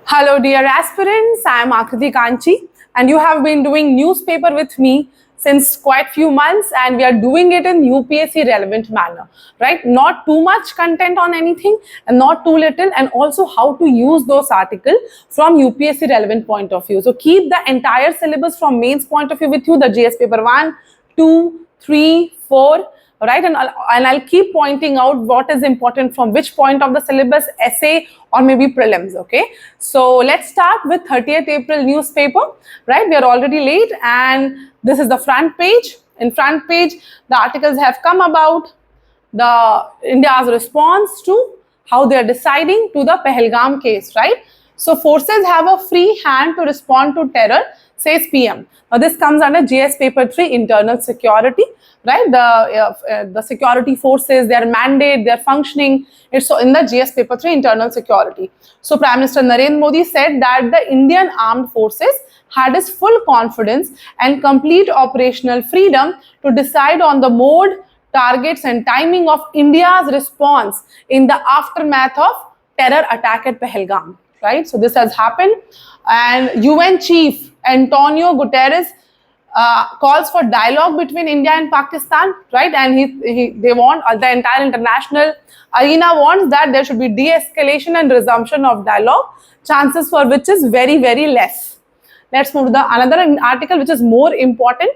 Hello dear aspirants, I am Akriti Kanchi and you have been doing newspaper with me since quite few months and we are doing it in UPSC relevant manner, right? Not too much content on anything and not too little, and also how to use those articles from UPSC relevant point of view. So keep the entire syllabus from mains point of view with you, the GS paper 1, 2, 3, 4, right? And I'll keep pointing out what is important from which point of the syllabus, essay or maybe prelims, okay? So let's start with 30th April newspaper, right? We are already late and this is the front page. In front page, the articles have come about the India's response to how they are deciding to the Pahalgam case, right? So forces have a free hand to respond to terror, says PM. Now this comes under GS paper 3, internal security, right? The security forces, their mandate, their functioning, it's in the GS paper 3, internal security. So Prime Minister Narendra Modi said that the Indian armed forces had his full confidence and complete operational freedom to decide on the mode, targets and timing of India's response in the aftermath of terror attack at Pahalgam, right? So this has happened, and UN chief Antonio Guterres calls for dialogue between India and Pakistan, right? And they want the entire international arena wants that there should be de-escalation and resumption of dialogue, chances for which is very, very less. Let's move to the another article which is more important.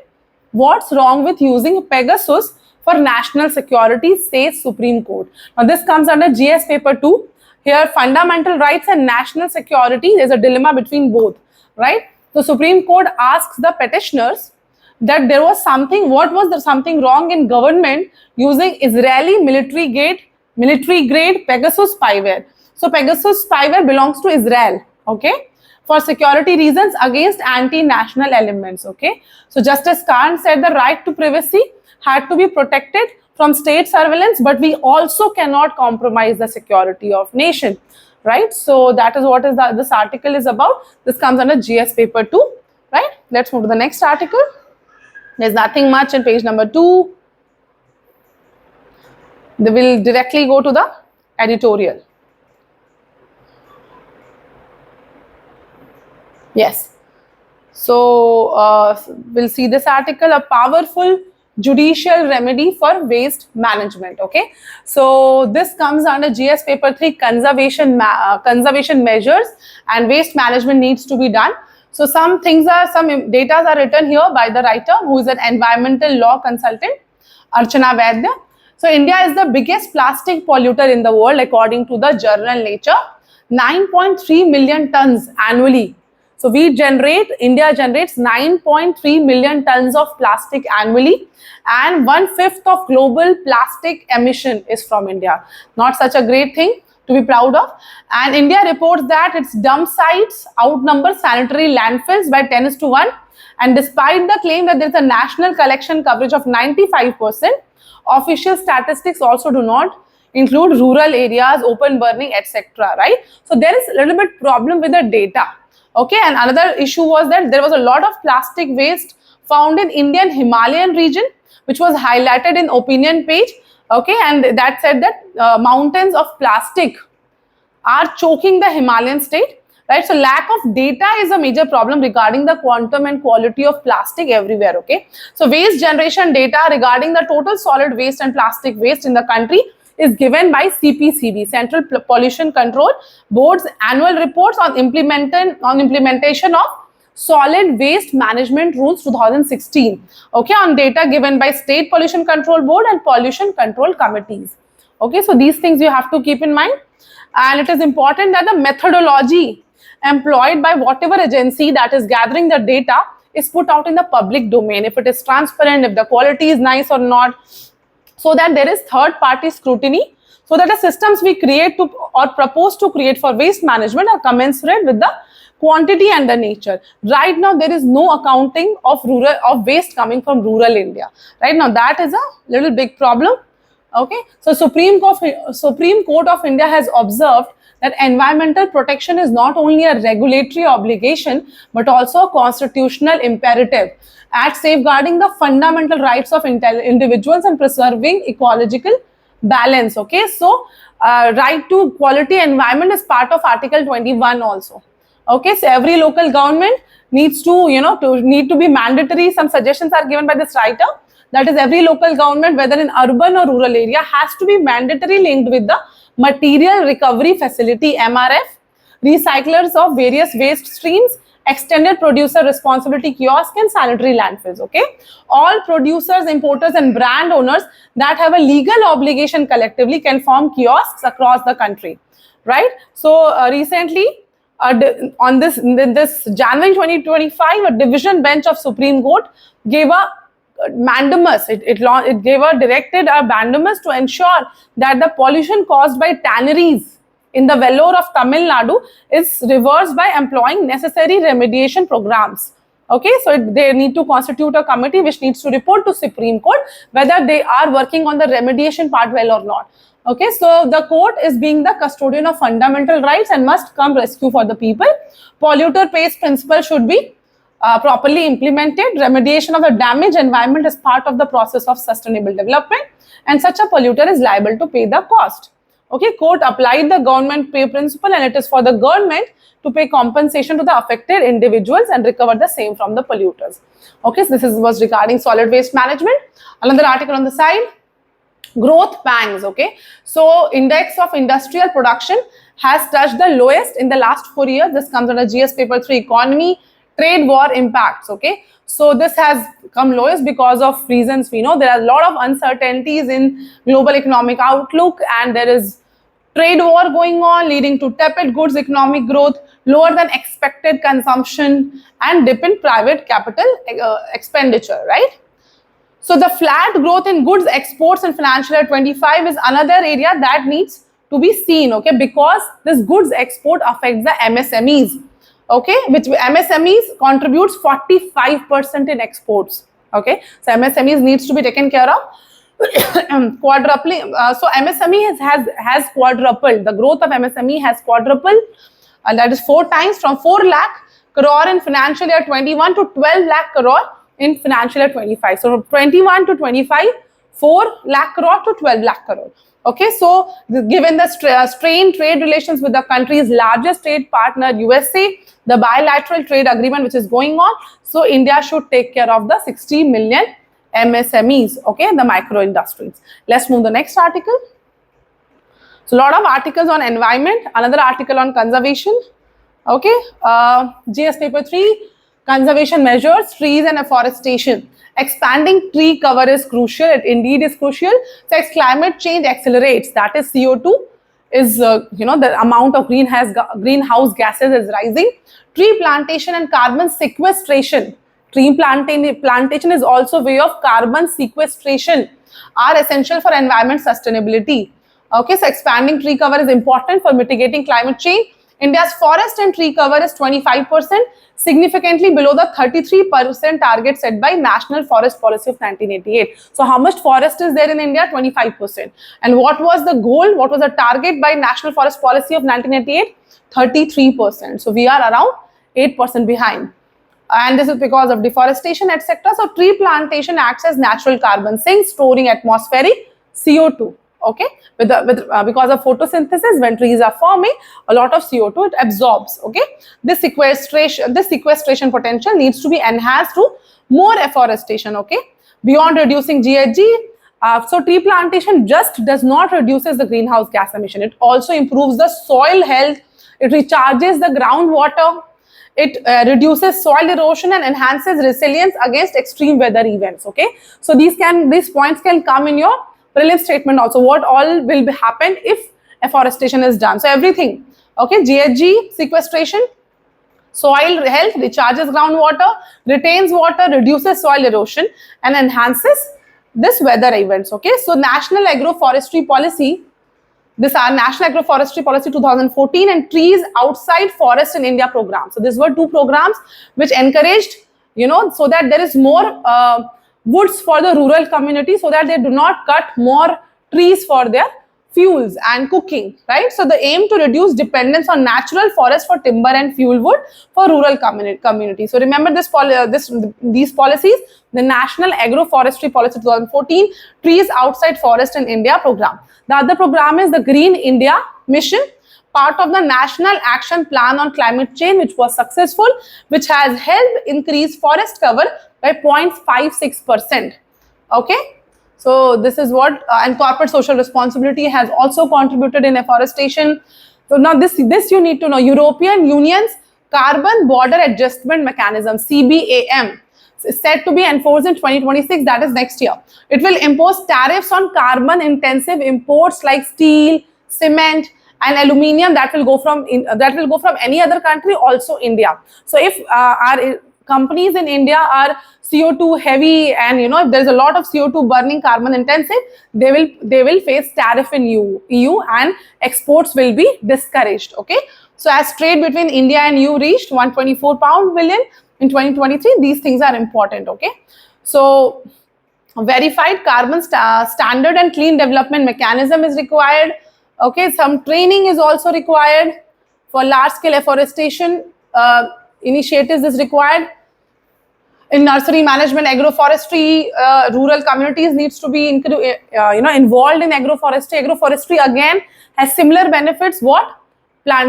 What's wrong with using Pegasus for national security, says Supreme Court. Now this comes under GS paper 2. Here fundamental rights and national security, there's a dilemma between both, right? The Supreme Court asks the petitioners that there was something, what was there something wrong in government using Israeli military grade Pegasus spyware. So Pegasus spyware belongs to Israel, okay, for security reasons against anti-national elements, okay. So Justice Khan said the right to privacy had to be protected from state surveillance, but we also cannot compromise the security of nation, right? So that is what this article is about. This comes under GS paper 2, right? Let's move to the next article. There's nothing much in page number 2. They will directly go to the editorial. Yes. So we'll see this article, a powerful judicial remedy for waste management, okay. So this comes under GS paper 3, conservation measures and waste management needs to be done. So some data are written here by the writer, who is an environmental law consultant, Archana Vaidya. So India is the biggest plastic polluter in the world according to the journal Nature, 9.3 million tons annually. So India generates 9.3 million tons of plastic annually, and 1/5 of global plastic emission is from India. Not such a great thing to be proud of. And India reports that its dump sites outnumber sanitary landfills by 10:1. And despite the claim that there is a national collection coverage of 95%, official statistics also do not include rural areas, open burning, etc. Right? So there is a little bit problem with the data. Okay, and another issue was that there was a lot of plastic waste found in Indian Himalayan region, which was highlighted in opinion page. Okay, and that said that mountains of plastic are choking the Himalayan state, right? So lack of data is a major problem regarding the quantum and quality of plastic everywhere, okay? So waste generation data regarding the total solid waste and plastic waste in the country is given by CPCB, Central Pollution Control Board's annual reports on implementation of Solid Waste Management Rules 2016, okay, on data given by State Pollution Control Board and Pollution Control Committees. Okay, so these things you have to keep in mind, and it is important that the methodology employed by whatever agency that is gathering the data is put out in the public domain, if it is transparent, if the quality is nice or not, so that there is third-party scrutiny, so that the systems we create to or propose to create for waste management are commensurate with the quantity and the nature. Right now, there is no accounting of waste coming from rural India. Right now, that is a little big problem. Okay, so Supreme Court of India has observed that environmental protection is not only a regulatory obligation but also a constitutional imperative at safeguarding the fundamental rights of individuals and preserving ecological balance. Okay, so right to quality environment is part of Article 21 also. Okay, so every local government needs to, need to be mandatory. Some suggestions are given by this writer. That is, every local government, whether in urban or rural area, has to be mandatory linked with the material recovery facility, MRF, recyclers of various waste streams, extended producer responsibility kiosk, and sanitary landfills. Okay, all producers, importers, and brand owners that have a legal obligation collectively can form kiosks across the country, right? So recently, on this January 2025, a division bench of Supreme Court gave a mandamus. It gave a directed a mandamus to ensure that the pollution caused by tanneries in the Vellore of Tamil Nadu is reversed by employing necessary remediation programs. Okay, so they need to constitute a committee which needs to report to Supreme Court whether they are working on the remediation part well or not. Okay, so the court is being the custodian of fundamental rights and must come rescue for the people. Polluter pays principle should be properly implemented. Remediation of the damaged environment is part of the process of sustainable development, and such a polluter is liable to pay the cost. Okay, court applied the government pay principle, and it is for the government to pay compensation to the affected individuals and recover the same from the polluters. Okay, so this was regarding solid waste management. Another article on the side, growth pangs. Okay, so index of industrial production has touched the lowest in the last 4 years. This comes under GS paper 3, economy, trade war impacts. Okay, so this has come lowest because of reasons we know. There are a lot of uncertainties in global economic outlook, and there is trade war going on, leading to tepid goods economic growth, lower than expected consumption, and dip in private capital expenditure, right? So the flat growth in goods exports in financial year 25 is another area that needs to be seen, okay, because this goods export affects the MSMEs, okay, which MSMEs contributes 45% in exports, okay. So MSMEs needs to be taken care of. Quadrupling, so MSME has quadrupled. The growth of MSME has quadrupled, and that is 4 times, from 4 lakh crore in financial year 21 to 12 lakh crore in financial year 25. So from 21 to 25, 4 lakh crore to 12 lakh crore. Okay, so given the strained trade relations with the country's largest trade partner, USA, the bilateral trade agreement which is going on, so India should take care of the 60 million MSMEs, okay, the micro industries. Let's move the next article. So a lot of articles on environment, another article on conservation. Okay, GS paper 3, conservation measures, trees and afforestation. Expanding tree cover is crucial. It indeed is crucial. So as climate change accelerates, that is CO2 is, the amount of greenhouse gases is rising. Tree plantation and carbon sequestration. Tree plantation is also a way of carbon sequestration, are essential for environment sustainability. Okay, so expanding tree cover is important for mitigating climate change. India's forest and tree cover is 25%, significantly below the 33% target set by National Forest Policy of 1988. So how much forest is there in India? 25%. And what was the goal? What was the target by National Forest Policy of 1988? 33%. So we are around 8% behind. And this is because of deforestation, etc. So tree plantation acts as natural carbon sinks, storing atmospheric CO2. Okay, because of photosynthesis, when trees are forming, a lot of CO2 it absorbs. Okay, this sequestration potential needs to be enhanced through more afforestation. Okay, beyond reducing GHG, so tree plantation just does not reduces the greenhouse gas emission. It also improves the soil health. It recharges the groundwater. It reduces soil erosion and enhances resilience against extreme weather events. Okay, so these points can come in your prelim statement also. What all will happen if afforestation is done? So everything. Okay, GHG sequestration, soil health, recharges groundwater, retains water, reduces soil erosion, and enhances this weather events. Okay, so National Agroforestry Policy. This are National Agroforestry Policy 2014 and Trees Outside Forest in India program. So these were 2 programs which encouraged, so that there is more woods for the rural community, so that they do not cut more trees for their fuels and cooking, right? So the aim to reduce dependence on natural forest for timber and fuel wood for rural community. So remember these policies, the National Agroforestry Policy 2014, Trees Outside Forest in India program. The other program is the Green India Mission, part of the National Action Plan on Climate Change, which was successful, which has helped increase forest cover by 0.56%. Okay. So this is what, and corporate social responsibility has also contributed in afforestation. So now this you need to know. European Union's Carbon Border Adjustment Mechanism, CBAM, is set to be enforced in 2026, that is next year. It will impose tariffs on carbon intensive imports like steel, cement and aluminium that will go from any other country, also India. So if our companies in India are CO2 heavy, and if there's a lot of CO2 burning, carbon intensive, they will face tariff in EU and exports will be discouraged. Okay. So as trade between India and EU reached 124 billion in 2023, these things are important. Okay. So verified carbon standard and clean development mechanism is required. Okay. Some training is also required for large scale afforestation initiatives is required. In nursery management, agroforestry, rural communities needs to be involved in agroforestry. Agroforestry again has similar benefits what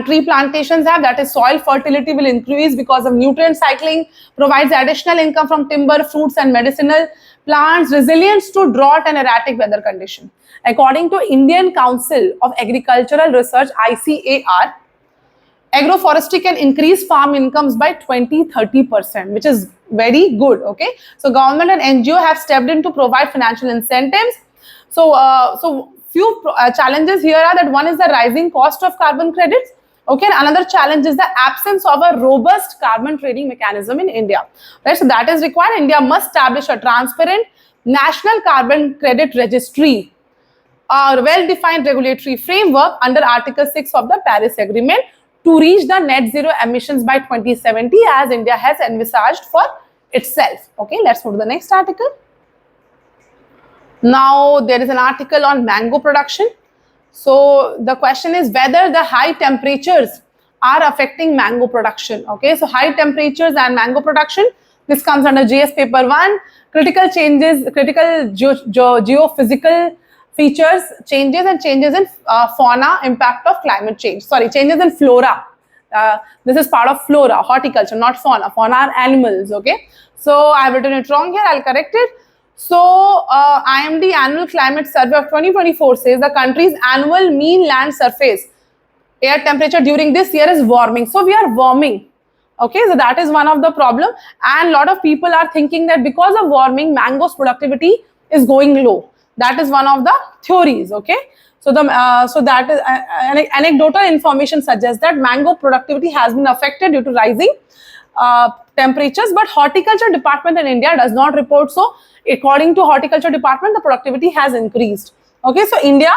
tree plantations have, that is soil fertility will increase because of nutrient cycling, provides additional income from timber, fruits and medicinal plants, resilience to drought and erratic weather condition. According to Indian Council of Agricultural Research, ICAR, agroforestry can increase farm incomes by 20-30%, which is very good. Okay, so government and NGO have stepped in to provide financial incentives. So few challenges here are that one is the rising cost of carbon credits. Okay, and another challenge is the absence of a robust carbon trading mechanism in India. Right, so that is required. India must establish a transparent national carbon credit registry, a well-defined regulatory framework under Article 6 of the Paris Agreement to reach the net zero emissions by 2070 as India has envisaged for itself. Okay, let's move to the next article. Now there is an article on mango production. So the question is whether the high temperatures are affecting mango production. Okay, so high temperatures and mango production, this comes under GS paper 1. Critical geophysical features, changes in fauna, impact of climate change. Sorry, changes in flora. This is part of flora, horticulture, not fauna. Fauna are animals. Okay, so I have written it wrong here. I'll correct it. So IMD Annual Climate Survey of 2024 says the country's annual mean land surface air temperature during this year is warming. So we are warming. Okay, so that is one of the problem, and a lot of people are thinking that because of warming, mango's productivity is going low. That is one of the theories. Okay, so that is anecdotal information suggests that mango productivity has been affected due to rising temperatures, but horticulture department in India does not report so. According to horticulture department, the productivity has increased. Okay, so India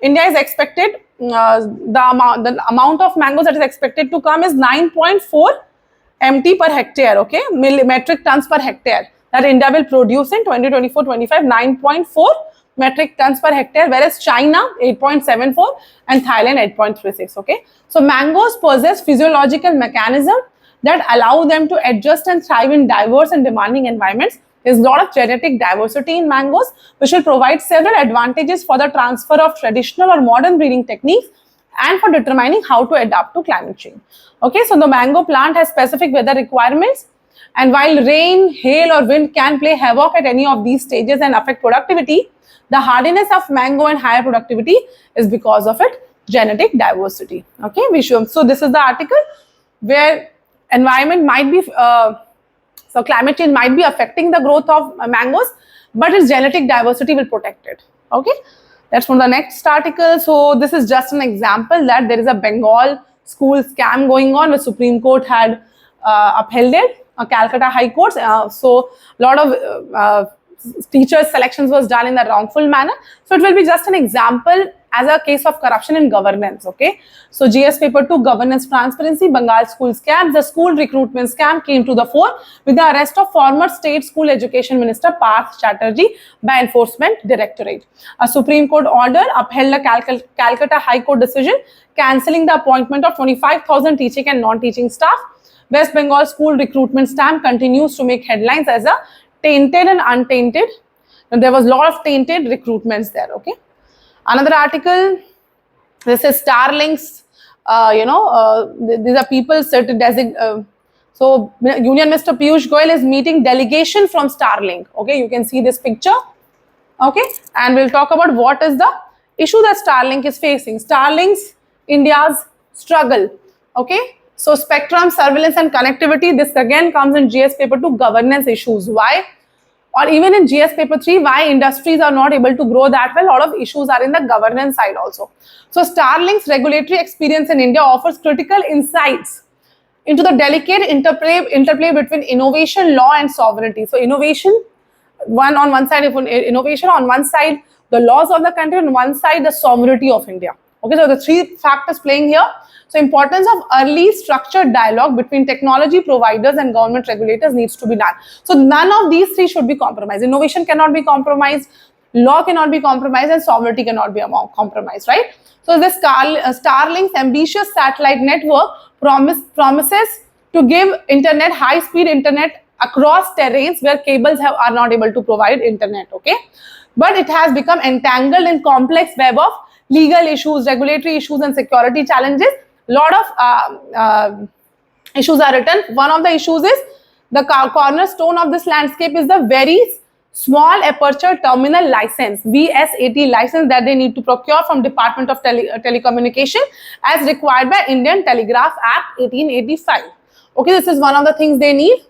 is expected, the amount of mangoes that is expected to come is 9.4 MT per hectare. Okay, metric tons per hectare that India will produce in 2024-25, 9.4 metric tons per hectare, whereas China 8.74 and Thailand 8.36. Okay, so mangoes possess physiological mechanism that allow them to adjust and thrive in diverse and demanding environments. There is a lot of genetic diversity in mangoes, which will provide several advantages for the transfer of traditional or modern breeding techniques and for determining how to adapt to climate change. Okay, so the mango plant has specific weather requirements, and while rain, hail or wind can play havoc at any of these stages and affect productivity, the hardiness of mango and higher productivity is because of its genetic diversity. Okay, so this is the article where environment might be so climate change might be affecting the growth of mangoes, but its genetic diversity will protect it. Okay, that's from the next article. So this is just an example that there is a Bengal school scam going on, which Supreme Court had upheld it, Calcutta High Court. So a lot of teachers selections was done in the wrongful manner. So it will be just an example as a case of corruption in governance. Okay, so GS paper 2, governance transparency, Bengal school scam. The school recruitment scam came to the fore with the arrest of former state school education minister Parth Chatterjee by Enforcement Directorate. A Supreme Court order upheld the Calcutta High Court decision cancelling the appointment of 25,000 teaching and non-teaching staff. West Bengal school recruitment scam continues to make headlines as a tainted and untainted. And there was a lot of tainted recruitments there. Okay. Another article, this is Starlink's these are people certain so Union Minister Piyush Goyal is meeting delegation from Starlink. Okay, you can see this picture. Okay, and we'll talk about what is the issue that Starlink is facing. Starlink's India's struggle. Okay, so spectrum, surveillance and connectivity, this again comes in GS paper 2, governance issues. Why? Or even in GS paper 3, why industries are not able to grow that well. A lot of issues are in the governance side also. So Starlink's regulatory experience in India offers critical insights into the delicate interplay between innovation, law and sovereignty. So innovation, on one side, innovation on one side, the laws of the country, on one side, the sovereignty of India. Okay, so the three factors playing here. So importance of early structured dialogue between technology providers and government regulators needs to be done. So none of these three should be compromised. Innovation cannot be compromised, law cannot be compromised, and sovereignty cannot be compromised, right? So this Starlink's ambitious satellite network promises to give internet, high-speed internet across terrains where cables are not able to provide internet, okay? But it has become entangled in complex web of legal issues, regulatory issues and security challenges. Lot of issues are written. One of the issues is the cornerstone of this landscape is the very small aperture terminal license, VSAT license, that they need to procure from Department of Telecommunication as required by Indian Telegraph Act 1885. Okay, this is one of the things they need.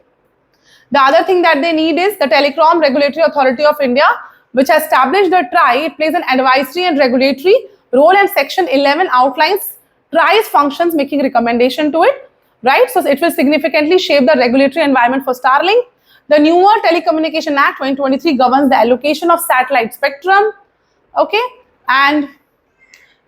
The other thing that they need is the Telecom Regulatory Authority of India, which has established the TRAI. It plays an advisory and regulatory role, and Section 11 outlines TRAI's functions, making recommendation to it, right? So it will significantly shape the regulatory environment for Starlink. The newer Telecommunication Act 2023 governs the allocation of satellite spectrum, okay? And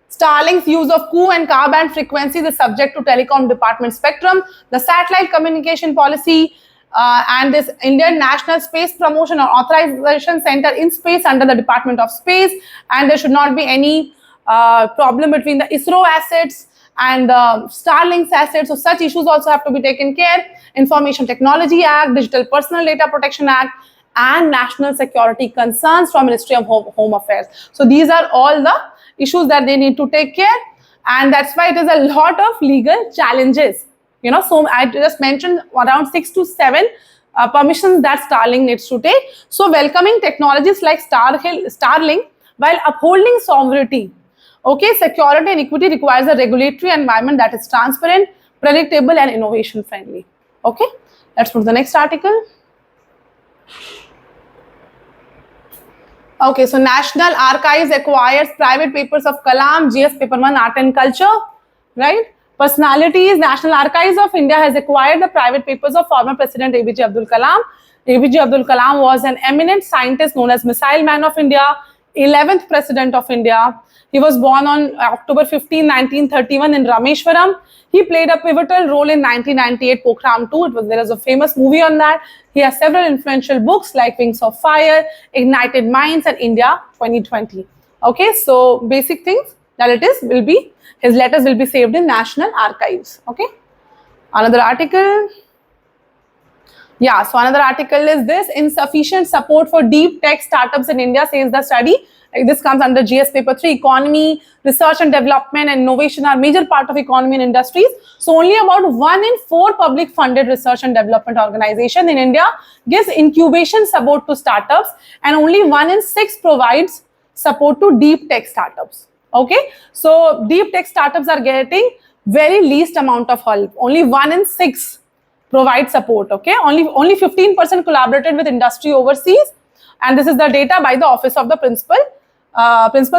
Starlink's use of Ku and Ka band frequencies is subject to Telecom Department spectrum. The satellite communication policy and this Indian National Space Promotion or Authorization Center in space under the Department of Space, and there should not be any problem between the ISRO assets and the Starlink's assets. So such issues also have to be taken care. Information Technology Act, Digital Personal Data Protection Act, and national security concerns from Ministry of Home Affairs. So these are all the issues that they need to take care, and that's why it is a lot of legal challenges. You know, so I just mentioned around 6 to 7 permissions that Starlink needs to take. So welcoming technologies like Starlink while upholding sovereignty, okay, security and equity requires a regulatory environment that is transparent, predictable and innovation friendly. Okay, let's move to the next article. Okay, so National Archives acquires private papers of Kalam, GS paper 1, Art and Culture, right? Personalities. National Archives of India has acquired the private papers of former President APJ Abdul Kalam. APJ Abdul Kalam was an eminent scientist known as Missile Man of India, 11th President of India. He was born on October 15, 1931 in Rameshwaram. He played a pivotal role in 1998 Pokhran 2. There is a famous movie on that. He has several influential books like Wings of Fire, Ignited Minds and India 2020. Okay, so basic things that it is will be, his letters will be saved in National Archives. Okay, another article. Yeah, so another article is this: insufficient support for deep tech startups in India, says the study. This comes under GS paper 3. Economy, research and development and innovation are major part of economy and industries. So only about 1 in 4 public funded research and development organization in India gives incubation support to startups, and only 1 in 6 provides support to deep tech startups. Okay, so deep tech startups are getting very least amount of help. Only 1 in 6 provide support. Okay, only 15% collaborated with industry overseas, and this is the data by the Office of the Principal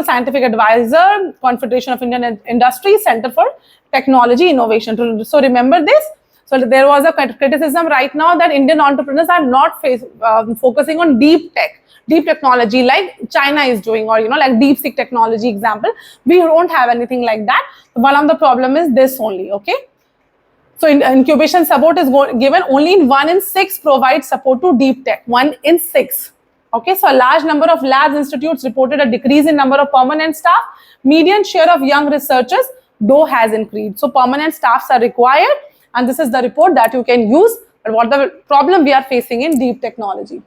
Scientific Advisor, Confederation of Indian Industries, Center for Technology Innovation. So remember this. So there was a criticism right now that Indian entrepreneurs are not focusing on deep technology like China is doing, or like DeepSeek technology example. We don't have anything like that. One of the problem is this only. Okay, so incubation support is given only in 1 in 6 provide support to deep tech. 1 in 6. Okay, so a large number of labs institutes reported a decrease in number of permanent staff. Median share of young researchers though has increased. So permanent staffs are required, and this is the report that you can use. But what the problem we are facing in deep technology.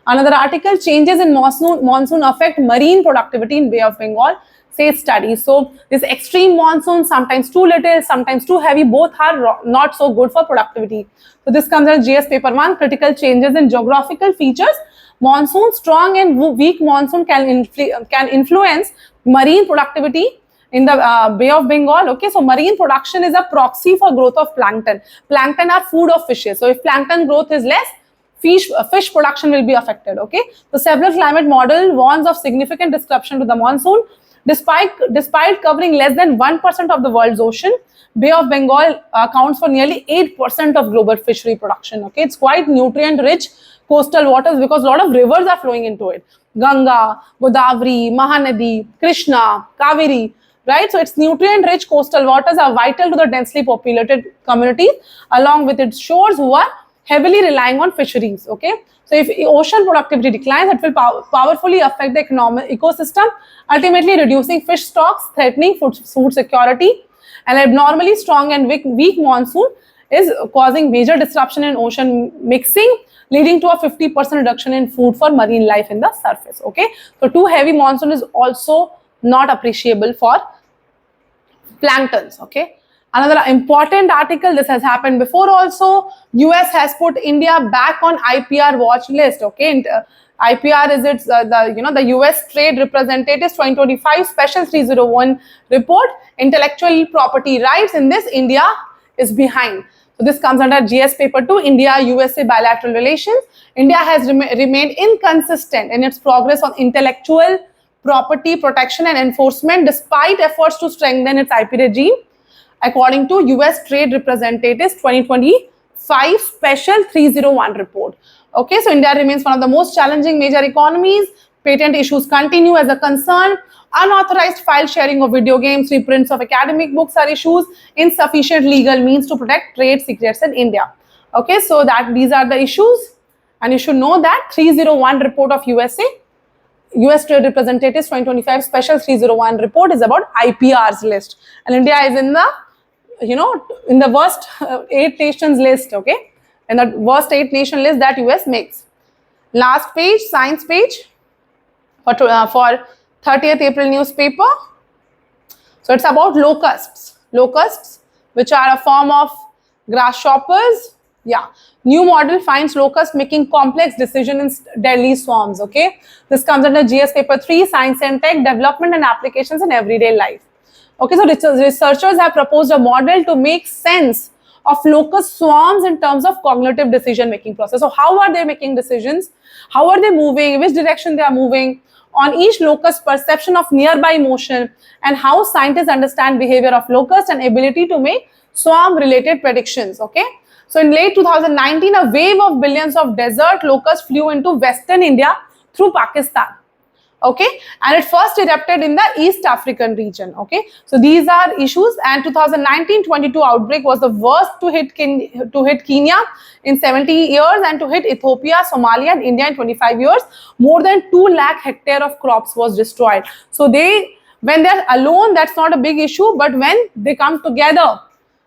Another article: changes in monsoon affect marine productivity in Bay of Bengal. says study. So this extreme monsoon, sometimes too little, sometimes too heavy, both are not so good for productivity. So this comes as GS paper 1, critical changes in geographical features. Monsoon, strong and weak monsoon can influence marine productivity in the Bay of Bengal. Okay, so marine production is a proxy for growth of plankton. Plankton are food of fishes. So if plankton growth is less, fish production will be affected. Okay, so several climate model warns of significant disruption to the monsoon. Despite covering less than 1% of the world's ocean, Bay of Bengal accounts for nearly 8% of global fishery production. Okay, it's quite nutrient rich coastal waters because a lot of rivers are flowing into it. Ganga, Godavari, Mahanadi, Krishna, Kaveri, right? So its nutrient rich coastal waters are vital to the densely populated communities along with its shores who are heavily relying on fisheries. Okay, so if ocean productivity declines, it will powerfully affect the economic ecosystem, ultimately reducing fish stocks, threatening food security. An abnormally strong and weak monsoon is causing major disruption in ocean mixing, leading to a 50% reduction in food for marine life in the surface. Okay, so too heavy monsoon is also not appreciable for planktons. Okay, another important article, this has happened before also. US has put India back on IPR watch list. Okay, IPR is its the US Trade Representatives 2025 Special 301 report, intellectual property rights. In this, India is behind. So this comes under GS paper 2, India USA bilateral relations. India has remained inconsistent in its progress on intellectual property protection and enforcement despite efforts to strengthen its IP regime, according to US Trade Representatives 2025 Special 301 report. Okay, so India remains one of the most challenging major economies. Patent issues continue as a concern. Unauthorized file sharing of video games, reprints of academic books are issues. Insufficient legal means to protect trade secrets in India. Okay, so these are the issues, and you should know that 301 report of US Trade Representatives 2025 Special 301 report is about IPR's list, and India is in the in the worst 8 nations list. Okay, in the worst 8 nation list that US makes. Last page, science page for 30th April newspaper. So it's about locusts. Locusts, which are a form of grasshoppers. Yeah, new model finds locusts making complex decisions in deadly swarms. Okay, this comes under GS paper 3, science and tech, development and applications in everyday life. Okay, so researchers have proposed a model to make sense of locust swarms in terms of cognitive decision making process. So how are they making decisions? How are they moving? Which direction they are moving? On each locust, perception of nearby motion, and how scientists understand behavior of locusts and ability to make swarm related predictions. Okay, so in late 2019, a wave of billions of desert locusts flew into western India through Pakistan. Okay, and it first erupted in the East African region. Okay, so these are issues, and 2019-22 outbreak was the worst to hit Kenya in 70 years and to hit Ethiopia, Somalia and India in 25 years. More than 2 lakh hectares of crops was destroyed. So when they're alone, that's not a big issue, but when they come together,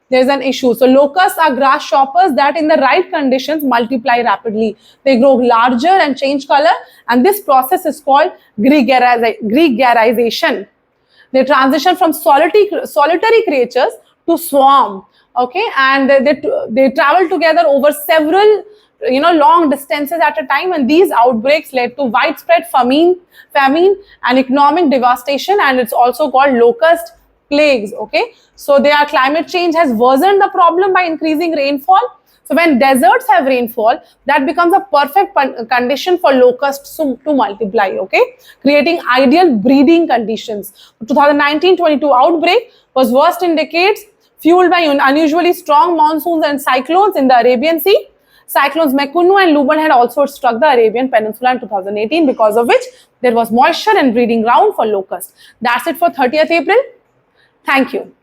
there's an issue. So locusts are grasshoppers that in the right conditions multiply rapidly. They grow larger and change color, and this process is called gregarization. They transition from solitary creatures to swarm. Okay, and they travel together over several long distances at a time, and these outbreaks led to widespread famine and economic devastation, and it's also called locust plagues. Okay, so climate change has worsened the problem by increasing rainfall. So when deserts have rainfall, that becomes a perfect condition for locusts to multiply. Okay, creating ideal breeding conditions. 2019-22 outbreak was worst in decades, fueled by unusually strong monsoons and cyclones in the Arabian Sea. Cyclones Mekunu and Luban had also struck the Arabian Peninsula in 2018, because of which there was moisture and breeding ground for locusts. That's it for 30th April. Thank you.